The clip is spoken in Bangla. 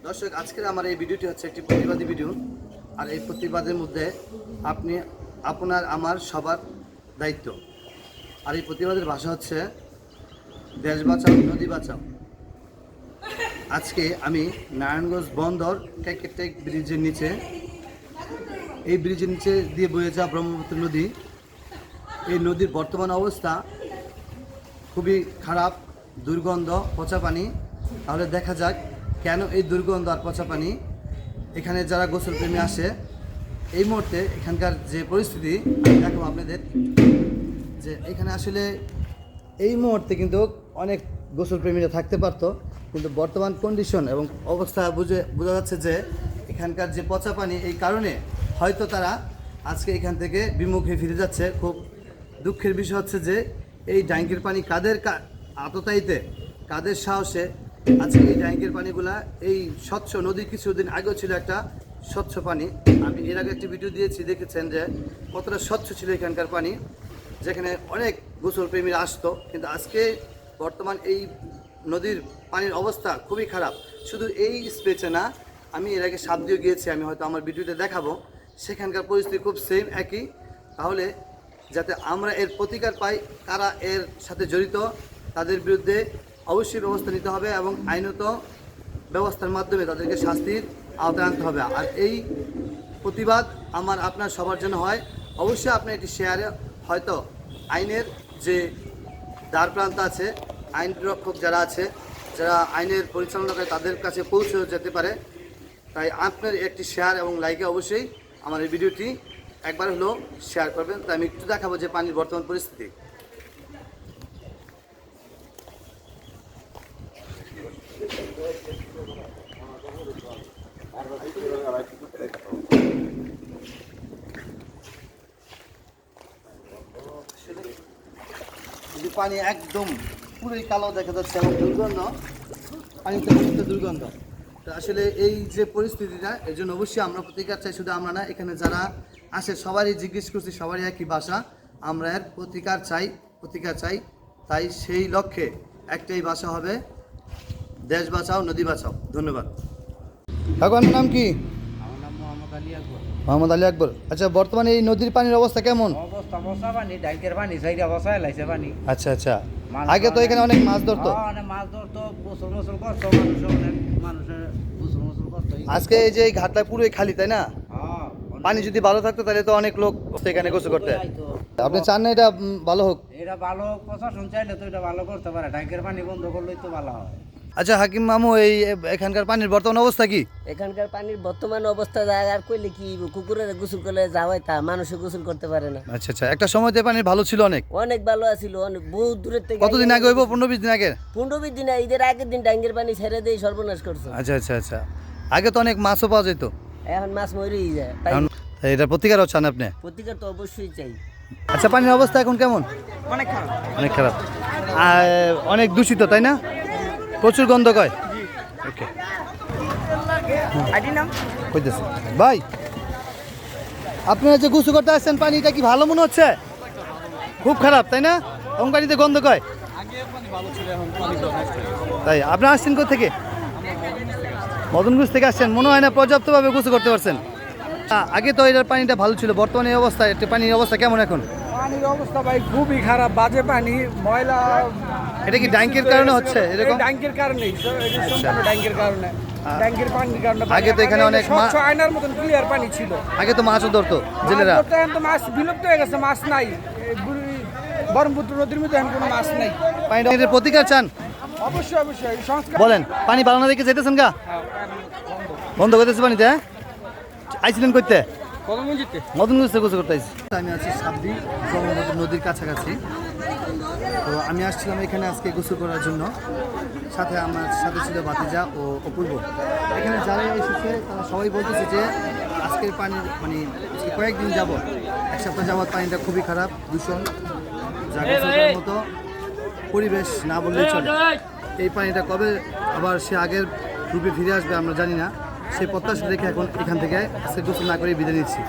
দর্শক, আজকের আমার এই ভিডিওটি হচ্ছে একটি প্রতিবাদী ভিডিও। আর এই প্রতিবাদের মধ্যে আপনার আমার সবার দায়িত্ব। আর এই প্রতিবাদের ভাষা হচ্ছে দেশ বাঁচাও নদী বাঁচাও। আজকে আমি নারায়ণগঞ্জ বন্দর টেক ব্রিজের নিচে, এই ব্রিজের নিচে দিয়ে বয়ে যাওয়া ব্রহ্মপুত্র নদী, এই নদীর বর্তমান অবস্থা খুবই খারাপ, দুর্গন্ধ, পচা পানি। তাহলে দেখা যাক কেন এই দুর্গন্ধ আর পচা পানি। এখানে যারা গোসল প্রেমী আসে, এই মুহূর্তে এখানকার যে পরিস্থিতি দেখো আপনাদের, যে এখানে আসলে এই মুহূর্তে কিন্তু অনেক গোসল প্রেমীরা থাকতে পারতো, কিন্তু বর্তমান কন্ডিশন এবং অবস্থা বোঝা যাচ্ছে যে এখানকার যে পচা পানি, এই কারণে হয়তো তারা আজকে এখান থেকে বিমুখে ফিরে যাচ্ছে। খুব দুঃখের বিষয় হচ্ছে যে এই ট্যাঙ্কের পানি কাদের আততায়ীতে, কাদের সাহসে আজকে এই ট্যাঙ্কের পানিগুলা, এই স্বচ্ছ নদীর কিছুদিন আগেও ছিল একটা স্বচ্ছ পানি। আমি এর আগে একটি ভিডিও দিয়েছি, দেখেছেন যে কতটা স্বচ্ছ ছিল এখানকার পানি, যেখানে অনেক গোসল প্রেমীরা আসতো। কিন্তু আজকে বর্তমান এই নদীর পানির অবস্থা খুবই খারাপ। শুধু এই স্পেচে না, আমি এর আগে সাবদিও গিয়েছি, আমি হয়তো আমার ভিডিওতে দেখাবো, সেখানকার পরিস্থিতি খুব সেম একই। তাহলে যাতে আমরা এর প্রতিকার পাই, কারা এর সাথে জড়িত তাদের বিরুদ্ধে অবশ্যই ব্যবস্থা নিতে হবে এবং আইনত ব্যবস্থার মাধ্যমে তাদেরকে শাস্তির আওতায় আনতে হবে। আর এই প্রতিবাদ আমার আপনার সবার জন্য হয়। অবশ্যই আপনি এটি শেয়ারে, হয়তো আইনের যে দ্বার প্রান্ত আছে, আইন রক্ষক যারা আছে, যারা আইনের পরিচালনা করে, তাদের কাছে পৌঁছে যেতে পারে। তাই আপনার একটি শেয়ার এবং লাইকে অবশ্যই আমার এই ভিডিওটি একবার হলেও শেয়ার করবেন। তাই আমি একটু দেখাবো যে পানির বর্তমান পরিস্থিতি। পানি একদম পুরোই কালো দেখা যাচ্ছে এবং দুর্গন্ধ, পানিতে দুর্গন্ধ। তো আসলে এই যে পরিস্থিতিটা, এর জন্য অবশ্যই আমরা প্রতিকার চাই। শুধু আমরা না, এখানে যারা আসে সবারই জিজ্ঞেস করছি, সবারই একই ভাষা, আমরা এর প্রতিকার চাই। তাই সেই লক্ষ্যে একটাই ভাষা হবে, দেশ বাঁচাও নদী বাঁচাও। ধন্যবাদ। কাকুর নাম কি? আমার নাম মোহাম্মদ আলী আকবর। আচ্ছা, বর্তমানে এই নদীর পানির অবস্থা কেমন? অবস্থা মশা পানি, ডাইকের পানি, সাইডা বসায় লাইছে পানি। আচ্ছা, আগে তো এখানে অনেক মাছ ধরতো। অনেক মাছ ধরতো, গোসল করতো মানুষের গোসল করতো। আজকে এই যে এই ঘাটটা পুরোই খালি, তাই না? পানি যদি ভালো থাকতো তাহলে তো অনেক লোক এখানে গোসল করতে। আপনি চান না এটা ভালো হোক? এটা ভালো, প্রশাসন চাইলে তো এটা ভালো করতে পারে। ডাইকের পানি বন্ধ করলেই তো ভালো হয়। আচ্ছা হাকিম মামু, এই এখানকার পানির বর্তমান অবস্থা কি? এখানকার পানির বর্তমান অবস্থা আর কইলে কি, কুকুরের গোসল করলে যাওয়াই তা মানুষে গোসল করতে পারে না। আচ্ছা, একটা সময়তে পানি ভালো ছিল, অনেক ভালো আছিল, অনেক বহুত দূরের থেকে। কতদিন আগে হইব? 15-20 দিন আগে? 15-20 দিন, ঈদের আগের দিন ডাঙ্গের পানি ছেড়ে দিয়ে সর্বনাশ করছে। আচ্ছা, আগে তো অনেক মাছও পাওয়া যেত, এখন মাছ মরেই যায়। এটা প্রতিকার চান আপনি? প্রতিকার তো অবশ্যই চাই। আচ্ছা, পানির অবস্থা এখন কেমন? অনেক খারাপ, অনেক দূষিত, তাই না? প্রচুর গন্ধ কয়। ওকে, কইতেছে ভাই, আপনারা যে গোসল করতে আসছেন, পানিটা কি ভালো মনে হচ্ছে? খুব খারাপ, তাই না? এবং পানিতে গন্ধ কয়। তাই আপনারা আসছেন কোথা থেকে? মদনগঞ্জ থেকে আসছেন। মনে হয় না পর্যাপ্তভাবে গোসল করতে পারছেন। আগে তো এটার পানিটা ভালো ছিল, বর্তমানে এই অবস্থা, একটা পানির অবস্থা কেমন এখন? পানির অবস্থা ভাই খুবই খারাপ, বাজে পানি, ময়লা। এটা কি ট্যাঙ্কের কারণে হচ্ছে এরকম? ট্যাঙ্কের কারণেই, সম্পূর্ণ ট্যাঙ্কের কারণে, ট্যাঙ্কের পানির কারণে। আগে তো এখানে অনেক স্বচ্ছ আয়নার মতন ক্লিয়ার পানি ছিল। আগে তো মাছও ধরতো জেলেরা। এখন তো মাছ বিলুপ্ত হয়ে গেছে, মাছ নাই। ব্রহ্মপুত্র নদীর মধ্যে এখন কোনো মাছ নাই। পানির প্রতিকার চান? অবশ্যই সংস্কার। বলেন, পানি বাড়ানো দেখে যেতেছেন গা? বন্ধ করতেছে পানিতে? হ্যাঁ, আইছিলেন করতে মদনগঞ্জ থেকে গোসল করতে আইছি। আমি আছি সাবদি ব্রহ্মপুত্র নদীর কাছাকাছি। তো আমি আসছিলাম এখানে আজকে গোসল করার জন্য। আমার সাথে ছিল ভাতিজা ও অপূর্ব। এখানে যারা এসেছে তারা সবাই বলতেছে যে আজকের পানির কয়েকদিন যাবত, এক সপ্তাহ যাবত পানিটা খুবই খারাপ, দূষণ, যা গোসল করার মতো পরিবেশ না বললেই চলে। এই পানিটা কবে আবার সে আগের রূপে ফিরে আসবে আমরা জানি না। সেই প্রত্যাশা রেখে এখন এখান থেকে আজকে গোসল না করে বিদায় নিচ্ছি।